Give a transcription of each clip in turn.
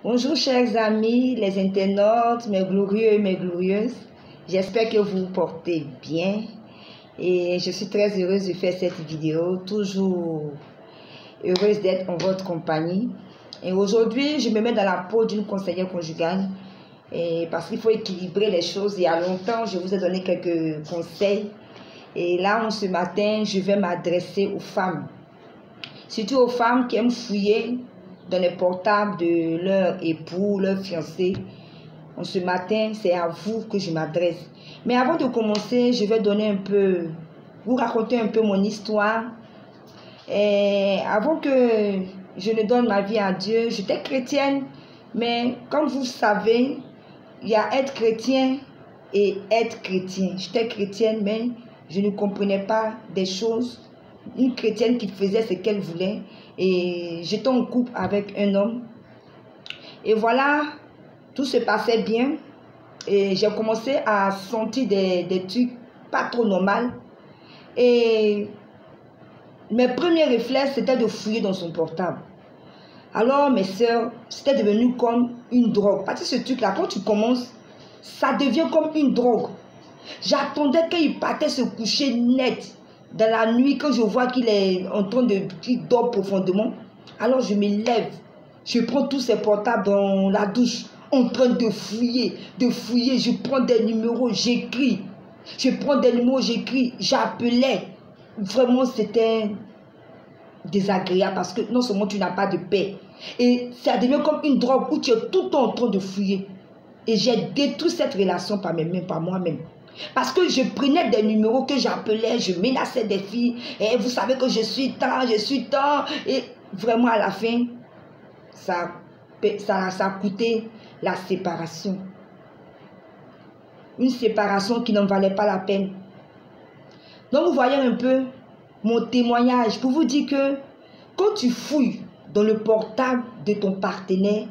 Bonjour chers amis, les internautes, mes glorieux et mes glorieuses. J'espère que vous vous portez bien et je suis très heureuse de faire cette vidéo, toujours heureuse d'être en votre compagnie. Et aujourd'hui, je me mets dans la peau d'une conseillère conjugale parce qu'il faut équilibrer les choses. Il y a longtemps, je vous ai donné quelques conseils et là, ce matin, je vais m'adresser aux femmes. Surtout aux femmes qui aiment fouiller dans les portables de leur époux, leur fiancé. Ce matin, c'est à vous que je m'adresse. Mais avant de commencer, je vais vous raconter un peu mon histoire. Et avant que je ne donne ma vie à Dieu, j'étais chrétienne, mais comme vous savez, il y a être chrétien et être chrétien. J'étais chrétienne, mais je ne comprenais pas des choses. Une chrétienne qui faisait ce qu'elle voulait et j'étais en couple avec un homme et voilà, tout se passait bien et j'ai commencé à sentir des trucs pas trop normaux et mes premiers réflexes c'était de fouiller dans son portable. Alors mes soeurs, c'était devenu comme une drogue parce que ce truc là, quand tu commences, ça devient comme une drogue. J'attendais qu'il partait se coucher net. Dans la nuit, quand je vois qu'il est en train qu'il dort profondément, alors je me lève, je prends tous ses portables dans la douche, en train de fouiller, je prends des numéros, j'écris, j'appelais. Vraiment, c'était désagréable parce que non seulement tu n'as pas de paix, et ça devient comme une drogue où tu es tout le temps en train de fouiller. Et j'ai détruit cette relation par moi-même. Parce que je prenais des numéros que j'appelais, je menaçais des filles. Et vous savez que je suis tant. Et vraiment à la fin, ça a coûté la séparation. Une séparation qui n'en valait pas la peine. Donc vous voyez un peu mon témoignage pour vous dire que quand tu fouilles dans le portable de ton partenaire,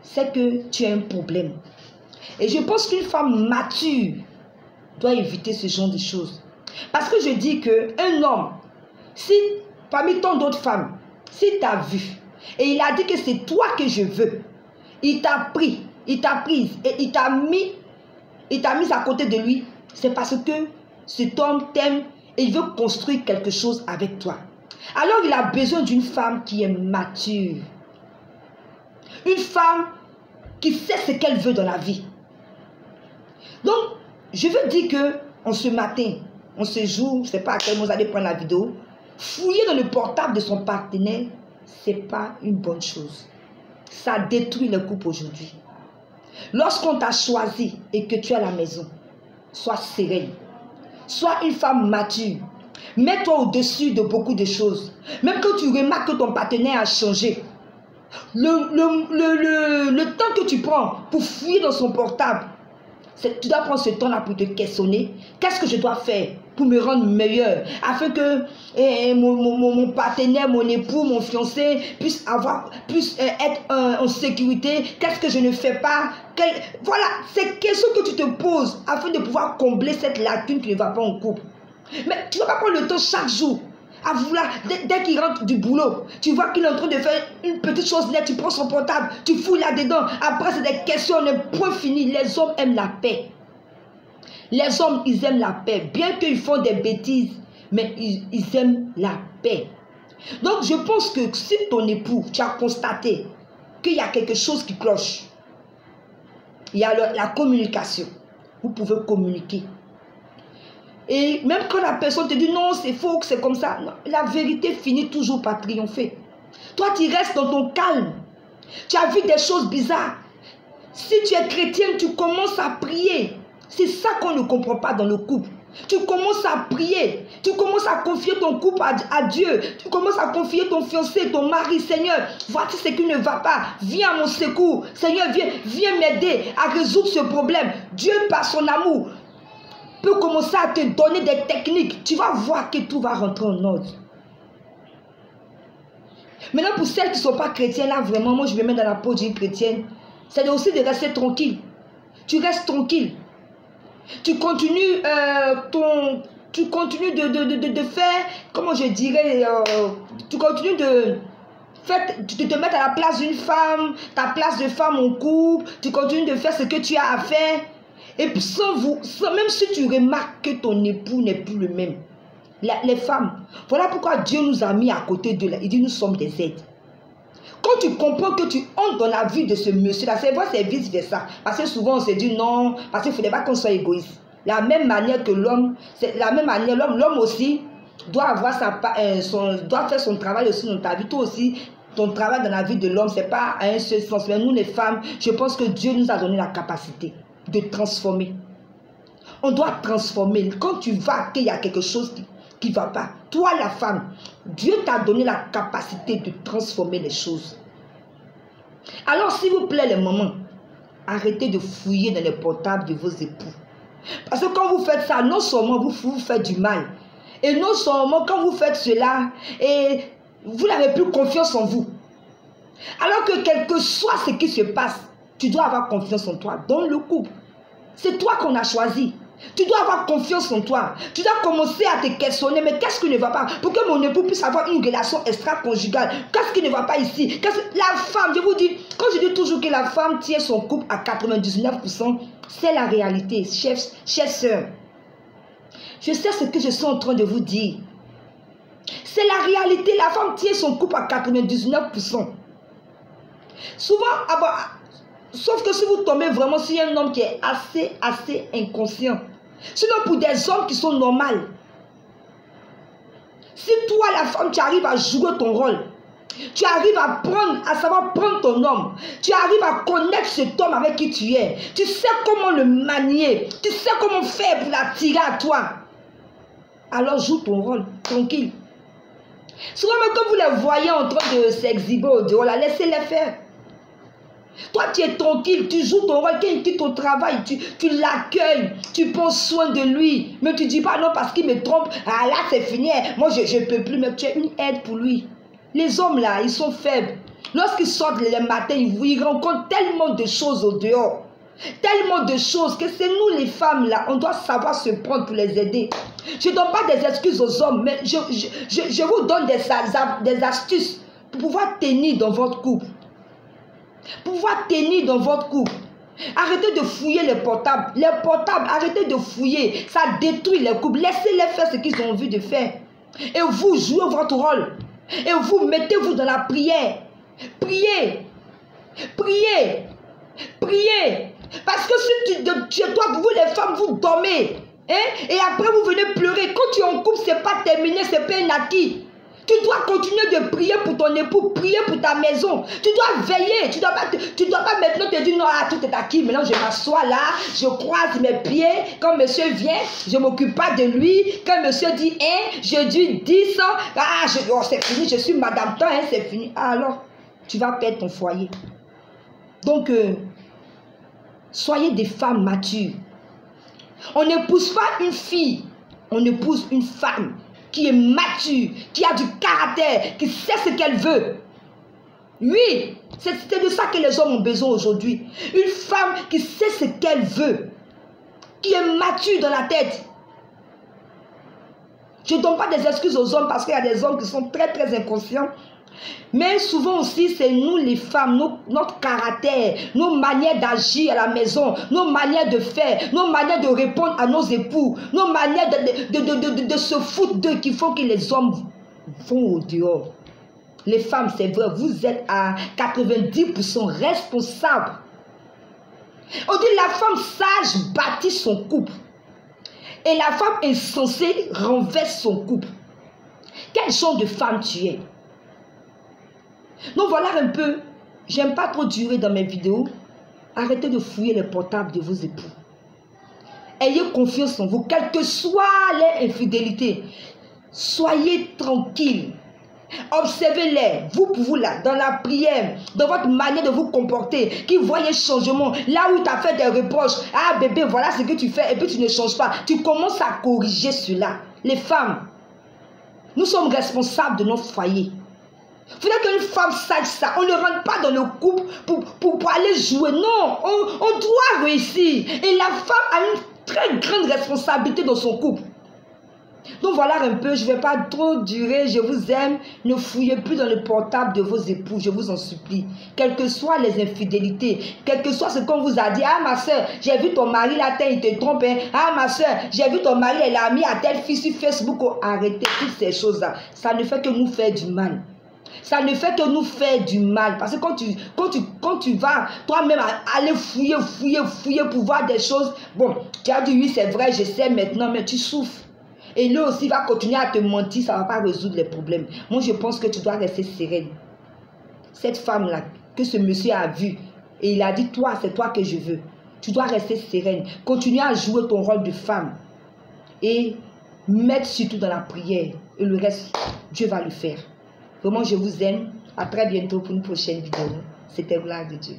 c'est que tu as un problème. Et je pense qu'une femme mature doit éviter ce genre de choses. Parce que je dis qu'un homme, si parmi tant d'autres femmes, s'il t'a vu et il a dit que c'est toi que je veux, il t'a pris, il t'a prise et il t'a mis à côté de lui, c'est parce que cet homme t'aime et il veut construire quelque chose avec toi. Alors il a besoin d'une femme qui est mature. Une femme qui sait ce qu'elle veut dans la vie. Donc, je veux dire que en ce matin, en ce jour, je ne sais pas à quel moment vous allez prendre la vidéo, fouiller dans le portable de son partenaire, ce n'est pas une bonne chose. Ça détruit le couple aujourd'hui. Lorsqu'on t'a choisi et que tu es à la maison, sois sereine. Sois une femme mature. Mets-toi au-dessus de beaucoup de choses. Même quand tu remarques que ton partenaire a changé, le temps que tu prends pour fouiller dans son portable, tu dois prendre ce temps-là pour te questionner. Qu'est-ce que je dois faire pour me rendre meilleur afin que mon partenaire, mon époux, mon fiancé puisse être en sécurité? Qu'est-ce que je ne fais pas? Voilà, c'est questions que tu te poses afin de pouvoir combler cette lacune qui ne va pas en couple. Mais tu ne vas pas prendre le temps chaque jour à vouloir, dès qu'il rentre du boulot, tu vois qu'il est en train de faire une petite chose nette, tu prends son portable, tu fouilles là-dedans. Après, c'est des questions, le point fini. Les hommes aiment la paix. Les hommes, ils aiment la paix. Bien qu'ils font des bêtises, mais ils aiment la paix. Donc, je pense que si ton époux, tu as constaté qu'il y a quelque chose qui cloche, il y a la communication. Vous pouvez communiquer. Et même quand la personne te dit non, c'est faux, c'est comme ça, non, la vérité finit toujours par triompher. Toi, tu restes dans ton calme. Tu as vu des choses bizarres. Si tu es chrétienne, tu commences à prier. C'est ça qu'on ne comprend pas dans le couple. Tu commences à prier. Tu commences à confier ton couple à Dieu. Tu commences à confier ton fiancé, ton mari. Seigneur, voici ce qui ne va pas. Viens à mon secours. Seigneur, viens m'aider à résoudre ce problème. Dieu, par son amour, peut commencer à te donner des techniques. Tu vas voir que tout va rentrer en ordre. Maintenant, pour celles qui ne sont pas chrétiennes, là, vraiment, moi, je me mets dans la peau d'une chrétienne. C'est aussi de rester tranquille. Tu restes tranquille. Tu continues de faire, comment je dirais, tu continues de tu te mets à la place d'une femme, ta place de femme en couple, tu continues de faire ce que tu as à faire. Et puis même si tu remarques que ton époux n'est plus le même. Les femmes, voilà pourquoi Dieu nous a mis à côté de là. Il dit nous sommes des aides. Quand tu comprends que tu entres dans la vie de ce monsieur-là, c'est vrai, c'est vice versa. Parce que souvent on se dit non, parce qu'il ne faudrait pas qu'on soit égoïste. La même manière que l'homme, c'est la même manière, l'homme aussi doit avoir doit faire son travail aussi dans ta vie. Toi aussi, ton travail dans la vie de l'homme, c'est pas à un seul sens. Mais nous les femmes, je pense que Dieu nous a donné la capacité de transformer. On doit transformer. Quand tu vois qu'il y a quelque chose qui ne va pas, toi la femme, Dieu t'a donné la capacité de transformer les choses. Alors s'il vous plaît les mamans, arrêtez de fouiller dans les portables de vos époux. Parce que quand vous faites ça, non seulement vous faites du mal, et non seulement quand vous faites cela, et vous n'avez plus confiance en vous. Alors que quel que soit ce qui se passe, tu dois avoir confiance en toi dans le couple. C'est toi qu'on a choisi. Tu dois avoir confiance en toi. Tu dois commencer à te questionner. Mais qu'est-ce qui ne va pas? Pour que mon époux puisse avoir une relation extra-conjugale. Qu'est-ce qui ne va pas ici? La femme, je vous dis, quand je dis toujours que la femme tient son couple à 99%, c'est la réalité, chère sœur. Je sais ce que je suis en train de vous dire. C'est la réalité. La femme tient son couple à 99%. Souvent, sauf que si vous tombez vraiment sur un homme qui est assez inconscient. Sinon pour des hommes qui sont normaux. Si toi la femme tu arrives à jouer ton rôle, tu arrives à savoir prendre ton homme, tu arrives à connaître cet homme avec qui tu es, tu sais comment le manier, tu sais comment faire pour l'attirer à toi, alors joue ton rôle, tranquille. Souvent même quand vous les voyez en train de s'exhiber au dehors, laissez-les faire. Toi, tu es tranquille, tu joues ton rôle, quand il quitte ton travail, tu l'accueilles, tu prends soin de lui. Mais tu ne dis pas non parce qu'il me trompe, ah là c'est fini, moi je ne peux plus, mais tu es une aide pour lui. Les hommes là, ils sont faibles. Lorsqu'ils sortent le matin, ils rencontrent tellement de choses au dehors. Tellement de choses que c'est nous les femmes là, on doit savoir se prendre pour les aider. Je ne donne pas des excuses aux hommes, mais je vous donne des astuces pour pouvoir tenir dans votre couple. Pouvoir tenir dans votre couple. Arrêtez de fouiller les portables. Les portables, arrêtez de fouiller. Ça détruit les couples. Laissez-les faire ce qu'ils ont envie de faire. Et vous jouez votre rôle. Et vous mettez-vous dans la prière. Priez. Priez. Priez. Parce que si chez toi, vous les femmes, vous dormez. Hein? Et après vous venez pleurer. Quand tu es en couple, ce n'est pas terminé, ce n'est pas un acquis. Tu dois continuer de prier pour ton époux, prier pour ta maison. Tu dois veiller. Tu dois pas maintenant te dire non, ah, tout est acquis. Maintenant, je m'assois là, je croise mes pieds. Quand monsieur vient, je ne m'occupe pas de lui. Quand monsieur dit 1, je dis 10. Ah, oh, c'est fini, je suis madame temps, hein, c'est fini. Ah, alors, tu vas perdre ton foyer. Donc, soyez des femmes matures. On n'épouse pas une fille, on épouse une femme qui est mature, qui a du caractère, qui sait ce qu'elle veut. Oui, c'est de ça que les hommes ont besoin aujourd'hui. Une femme qui sait ce qu'elle veut, qui est mature dans la tête. Je ne donne pas des excuses aux hommes parce qu'il y a des hommes qui sont très inconscients. Mais souvent aussi, c'est nous les femmes, notre caractère, nos manières d'agir à la maison, nos manières de faire, nos manières de répondre à nos époux, nos manières de se foutre d'eux qui font que les hommes vont au dehors. Les femmes, c'est vrai, vous êtes à 90% responsables. On dit la femme sage bâtit son couple. Et la femme insensée renverse son couple. Quel genre de femme tu es? Donc voilà un peu, j'aime pas trop durer dans mes vidéos. Arrêtez de fouiller les portables de vos époux. Ayez confiance en vous, quelles que soient les infidélités. Soyez tranquille. Observez-les, vous pour vous là, dans la prière, dans votre manière de vous comporter, qui voyez changement. Là où tu as fait des reproches, ah bébé, voilà ce que tu fais, et puis tu ne changes pas. Tu commences à corriger cela. Les femmes, nous sommes responsables de notre foyer. Il faudrait qu'une femme sache ça. On ne rentre pas dans le couple pour aller jouer. Non, on doit réussir. Et la femme a une très grande responsabilité dans son couple. Donc voilà un peu, je ne vais pas trop durer, je vous aime. Ne fouillez plus dans le portable de vos époux, je vous en supplie. Quelles que soient les infidélités, quel que soit ce qu'on vous a dit. Ah ma soeur, j'ai vu ton mari là, il te trompe. Hein. Ah ma soeur, j'ai vu ton mari, elle a mis à telle fille sur Facebook. Oh, arrêtez toutes ces choses-là. Ça ne fait que nous faire du mal. Ça ne fait que nous faire du mal. Parce que quand tu vas toi-même aller fouiller pour voir des choses. Bon, tu as dit oui, c'est vrai, je sais maintenant, mais tu souffres. Et lui aussi va continuer à te mentir, ça ne va pas résoudre les problèmes. Moi, je pense que tu dois rester sereine. Cette femme-là, que ce monsieur a vue, et il a dit, toi, c'est toi que je veux. Tu dois rester sereine. Continue à jouer ton rôle de femme. Et mettre surtout dans la prière. Et le reste, Dieu va le faire. Vraiment, je vous aime. À très bientôt pour une prochaine vidéo. C'était Gloire de Dieu.